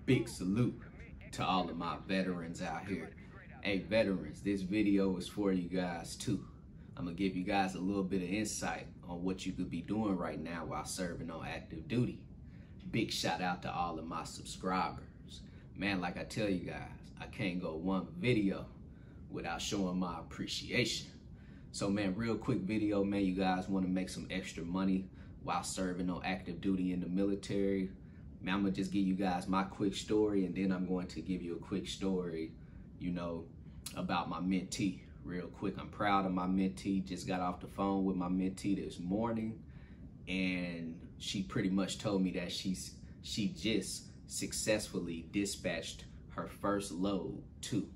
Big salute to all of my veterans out here. Hey veterans, this video is for you guys too. I'm gonna give you guys a little bit of insight on what you could be doing right now while serving on active duty. Big shout out to all of my subscribers. Man, like I tell you guys, I can't go one video without showing my appreciation. So man, real quick video, man, you guys want to make some extra money while serving on active duty in the military. Man, I'm gonna just give you guys my quick story, and then I'm going to give you a quick story, about my mentee real quick. I'm proud of my mentee. Just got off the phone with my mentee this morning, and she pretty much told me that she just successfully dispatched her first load too,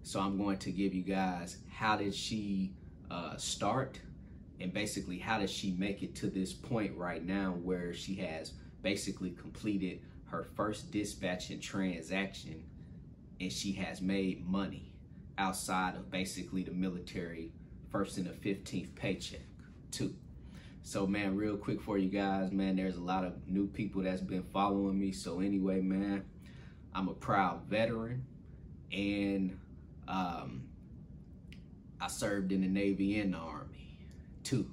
So I'm going to give you guys how did she start, and basically how does she make it to this point right now where she has basically completed her first dispatching transaction and she has made money outside of basically the military first and the 15th paycheck too. So man, real quick for you guys, man, there's a lot of new people that's been following me. So anyway, man, I'm a proud veteran, and I served in the Navy and the Army too.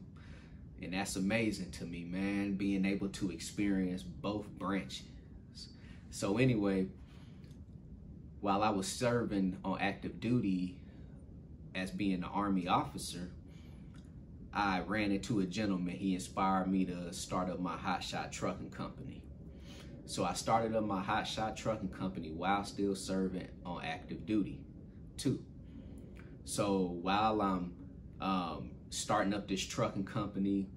And that's amazing to me, man, being able to experience both branches. So anyway, while I was serving on active duty as being an Army officer, I ran into a gentleman. He inspired me to start up my hotshot trucking company. So I started up my hotshot trucking company while still serving on active duty too. So while I'm starting up this trucking company,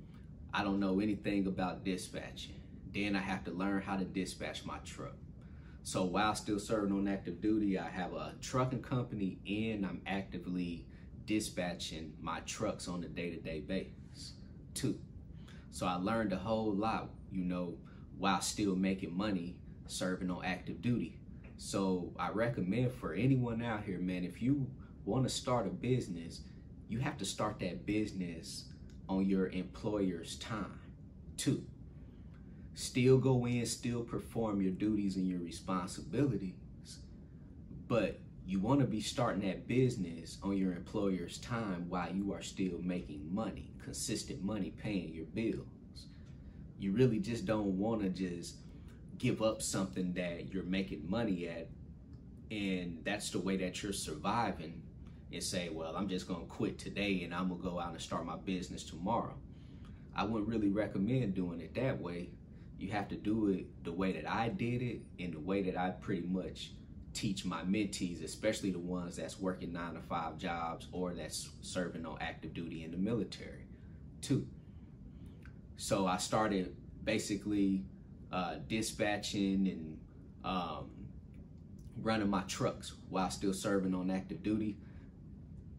I don't know anything about dispatching. Then I have to learn how to dispatch my truck. So while still serving on active duty, I have a trucking company and I'm actively dispatching my trucks on a day-to-day basis too. So I learned a whole lot, while still making money serving on active duty. So I recommend for anyone out here, man, if you want to start a business, you have to start that business on your employer's time too. Still go in, still perform your duties and your responsibilities, but you want to be starting that business on your employer's time while you are still making money, consistent money, paying your bills. You really just don't want to just give up something that you're making money at, and that's the way that you're surviving, and say, well, I'm just going to quit today and I'm going to go out and start my business tomorrow. I wouldn't really recommend doing it that way. You have to do it the way that I did it, and the way that I pretty much teach my mentees, especially the ones that's working 9-to-5 jobs or that's serving on active duty in the military too. So I started basically dispatching and running my trucks while still serving on active duty.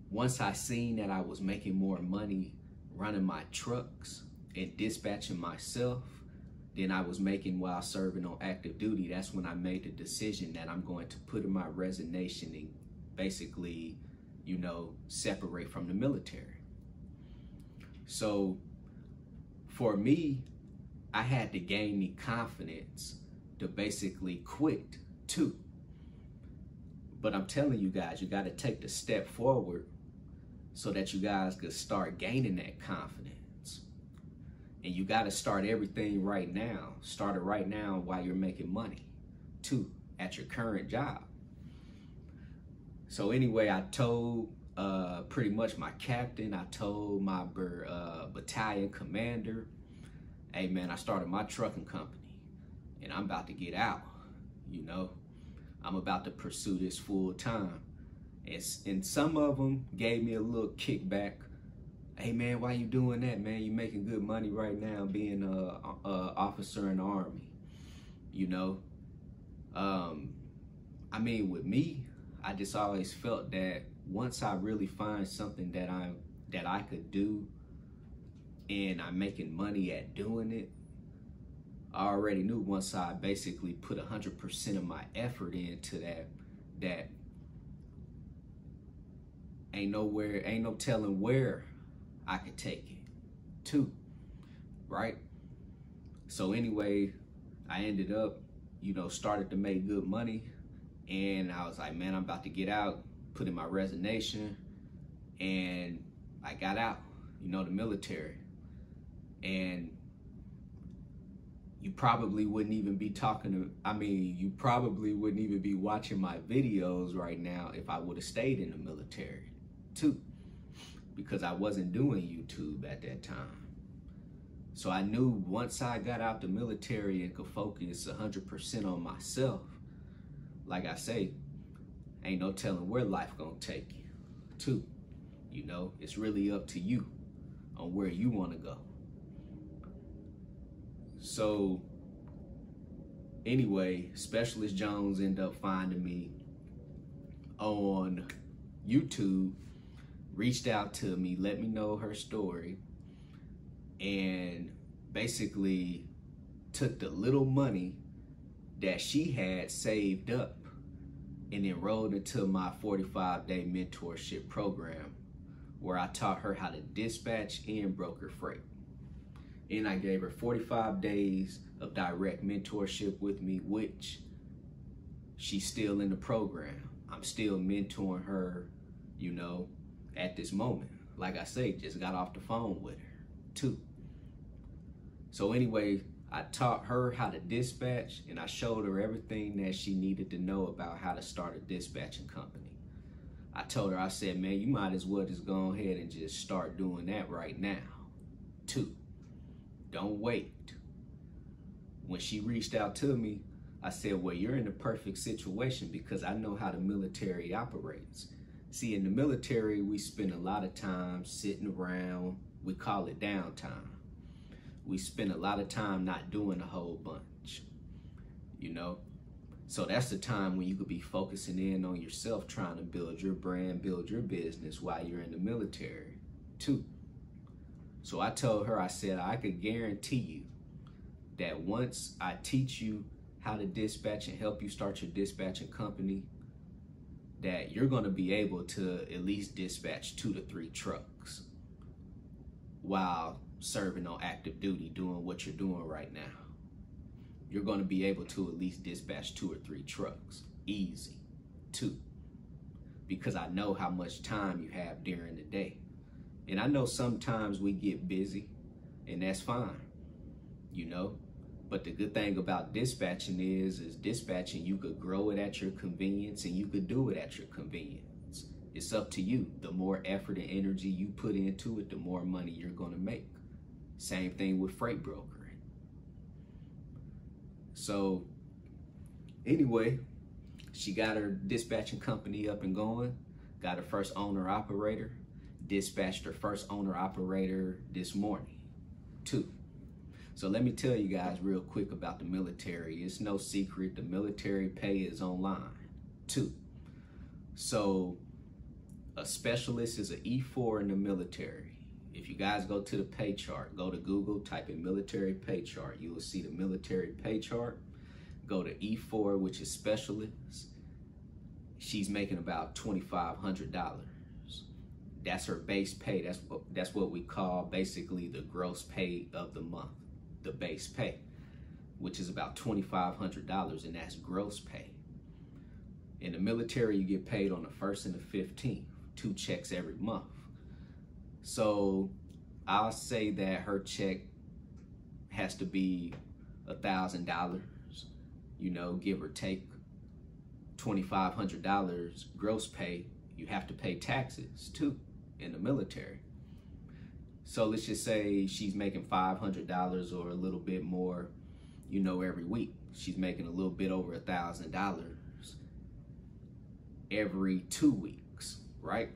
Once I seen that I was making more money running my trucks and dispatching myself than I was making while serving on active duty, that's when I made the decision that I'm going to put in my resignation and basically, separate from the military. So for me, I had to gain the confidence to basically quit too. But I'm telling you guys, you got to take the step forward so that you guys could start gaining that confidence. And you got to start everything right now. Start it right now while you're making money too at your current job. So anyway, I told pretty much my captain, I told my battalion commander, hey man, I started my trucking company and I'm about to get out, I'm about to pursue this full time. And some of them gave me a little kickback. Hey man, why you doing that, man? You making good money right now being a officer in the Army, I mean, with me, I just always felt that once I really find something that I could do and I'm making money at doing it, I already knew once I basically put 100% of my effort into that ain't no telling where I could take it to, right? So anyway, I ended up started to make good money. And I was like, man, I'm about to get out, put in my resignation. And I got out, the military. And you probably wouldn't even be you probably wouldn't even be watching my videos right now if I would have stayed in the military too, because I wasn't doing YouTube at that time. So I knew once I got out the military and could focus 100% on myself, like I say, ain't no telling where life gonna take you too. It's really up to you on where you wanna go. So anyway, Specialist Jones ended up finding me on YouTube, reached out to me, let me know her story, and basically took the little money that she had saved up and enrolled into my 45-day mentorship program, where I taught her how to dispatch and broker freight. And I gave her 45 days of direct mentorship with me, which she's still in the program. I'm still mentoring her, at this moment. Like I say, just got off the phone with her too. So anyway, I taught her how to dispatch, and I showed her everything that she needed to know about how to start a dispatching company. I told her, I said, man, you might as well just go ahead and just start doing that right now too. Don't wait. When she reached out to me, I said, well, you're in the perfect situation because I know how the military operates. See, in the military, we spend a lot of time sitting around. We call it downtime. We spend a lot of time not doing a whole bunch, So that's the time when you could be focusing in on yourself, trying to build your brand, build your business while you're in the military too. So I told her, I said, I could guarantee you that once I teach you how to dispatch and help you start your dispatching company, that you're going to be able to at least dispatch 2 to 3 trucks while serving on active duty, doing what you're doing right now. You're going to be able to at least dispatch 2 or 3 trucks, easy, too, because I know how much time you have during the day. And I know sometimes we get busy, and that's fine, But the good thing about dispatching is dispatching, you could grow it at your convenience, and you could do it at your convenience. It's up to you. The more effort and energy you put into it, the more money you're going to make. Same thing with freight brokering. So anyway, she got her dispatching company up and going, got her first owner operator, dispatched her first owner operator this morning too. So let me tell you guys real quick about the military. It's no secret, the military pay is online too. So a specialist is an E4 in the military. If you guys go to the pay chart, go to Google, type in military pay chart, you will see the military pay chart. Go to E4, which is specialist. She's making about $2,500. That's her base pay. That's what we call basically the gross pay of the month, the base pay, which is about $2,500, and that's gross pay. In the military, you get paid on the 1st and the 15th, 2 checks every month. So I'll say that her check has to be $1,000, give or take $2,500 gross pay. You have to pay taxes too in the military. So let's just say she's making $500 or a little bit more, every week. She's making a little bit over $1,000 every 2 weeks, right?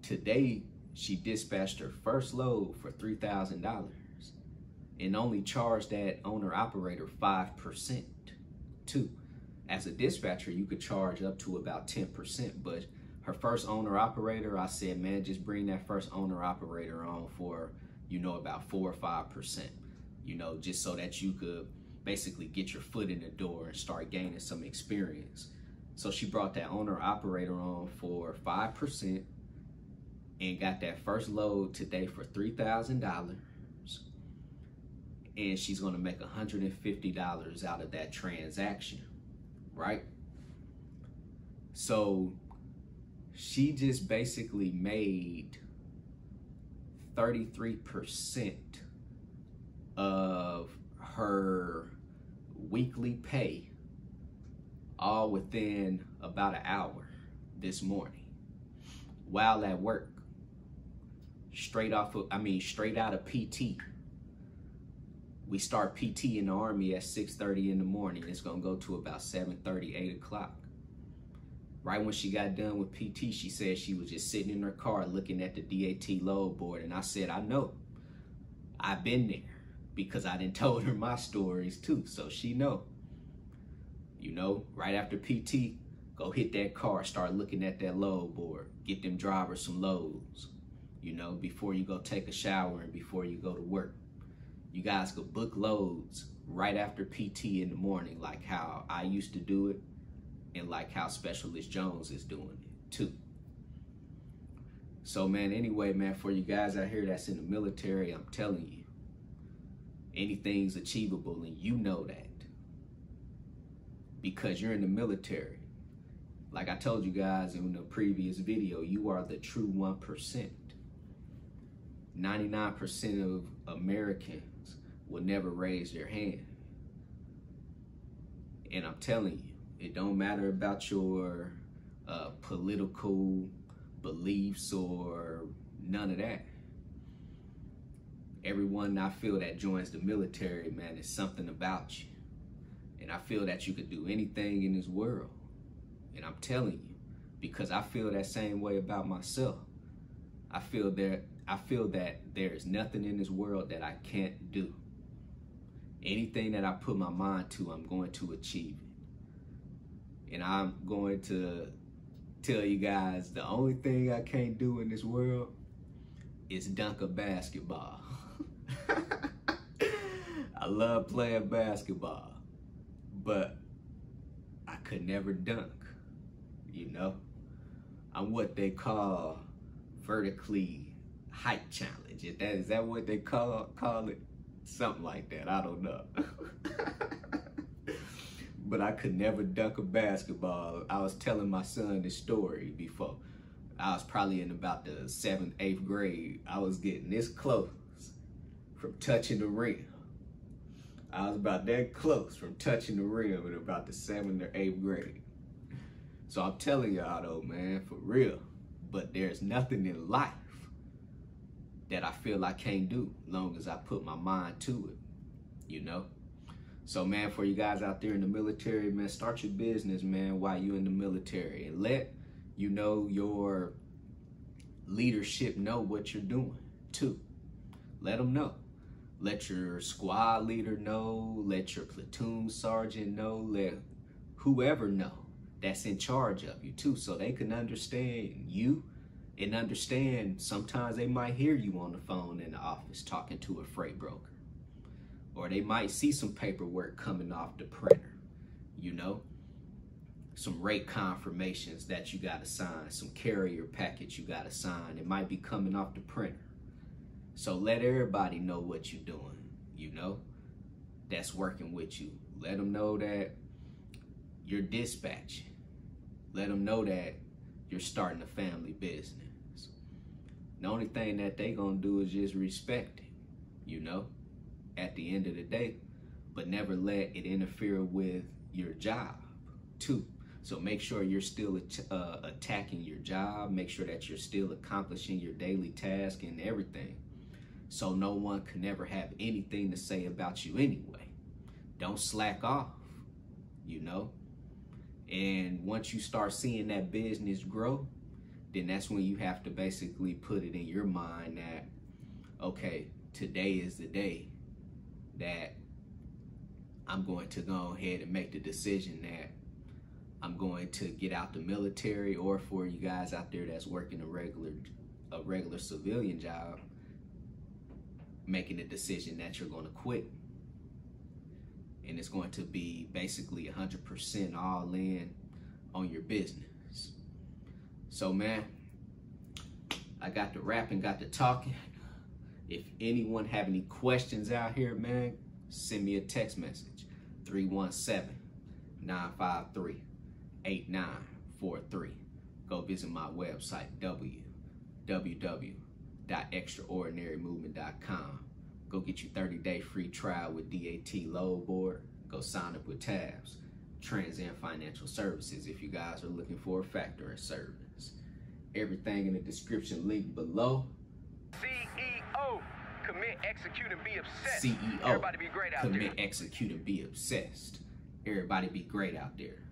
Today, she dispatched her first load for $3,000 and only charged that owner operator 5% too. As a dispatcher, you could charge up to about 10%, but her first owner operator, I said, man, just bring that first owner operator on for, about 4 or 5%, just so that you could basically get your foot in the door and start gaining some experience. So she brought that owner operator on for 5% and got that first load today for $3,000. and she's going to make $150 out of that transaction, right? So she just basically made 33% of her weekly pay all within about an hour this morning while at work, straight out of PT. We start PT in the Army at 6:30 in the morning. It's gonna go to about 7:30, 8 o'clock. Right when she got done with PT, she said she was just sitting in her car looking at the DAT load board. And I said, I know, I've been there, because I done told her my stories too. So she know, you know, right after PT, go hit that car, start looking at that load board, get them drivers some loads, you know, before you go take a shower and before you go to work. You guys could book loads right after PT in the morning, like how I used to do it, and like how Specialist Jones is doing it too. So man, anyway, man, for you guys out here that's in the military, I'm telling you, anything's achievable, and you know that because you're in the military. Like I told you guys in the previous video, you are the true 1%. 99% of Americans will never raise their hand. And I'm telling you, it don't matter about your political beliefs or none of that. Everyone I feel that joins the military, man, is something about you. And I feel that you could do anything in this world. And I'm telling you, because I feel that same way about myself. I feel that there is nothing in this world that I can't do. Anything that I put my mind to, I'm going to achieve it. And I'm going to tell you guys, the only thing I can't do in this world is dunk a basketball. I love playing basketball, but I could never dunk, you know? I'm what they call vertically height challenge. Is that what they call it? Something like that, I don't know. But I could never dunk a basketball. I was telling my son this story before. I was probably in about the 7th, 8th grade. I was getting this close from touching the rim. I was about that close from touching the rim in about the 7th or 8th grade. So I'm telling y'all though, man, for real. But there's nothing in life that I feel I can't do long as I put my mind to it, you know? So man, for you guys out there in the military, man, start your business, man, while you're in the military, and let, you know, your leadership know what you're doing too. Let them know. Let your squad leader know, let your platoon sergeant know, let whoever know that's in charge of you too, so they can understand you and understand sometimes they might hear you on the phone in the office talking to a freight broker. Or they might see some paperwork coming off the printer, you know, some rate confirmations that you got to sign, some carrier package you got to sign. It might be coming off the printer. So let everybody know what you're doing, you know, that's working with you. Let them know that you're dispatching. Let them know that you're starting a family business. The only thing that they gonna do is just respect it, you know, at the end of the day, but never let it interfere with your job too. So make sure you're still attacking your job. Make sure that you're still accomplishing your daily task and everything. So no one can ever have anything to say about you anyway. Don't slack off, you know? And once you start seeing that business grow, then that's when you have to basically put it in your mind that, okay, today is the day that I'm going to go ahead and make the decision that I'm going to get out the military, or for you guys out there that's working a regular civilian job, making a decision that you're going to quit. And it's going to be basically 100% all in on your business. So man, I got to rapping, got to talking. If anyone have any questions out here, man, send me a text message, 317-953-8943. Go visit my website, www.extraordinarymovement.com. Go get your 30-day free trial with DAT Load Board. Go sign up with TAFS, Trans and Financial Services, if you guys are looking for a factoring service. Everything in the description link below. CEO, commit, execute, and be obsessed. CEO, Everybody be great out there. Commit, execute, and be obsessed. Everybody be great out there.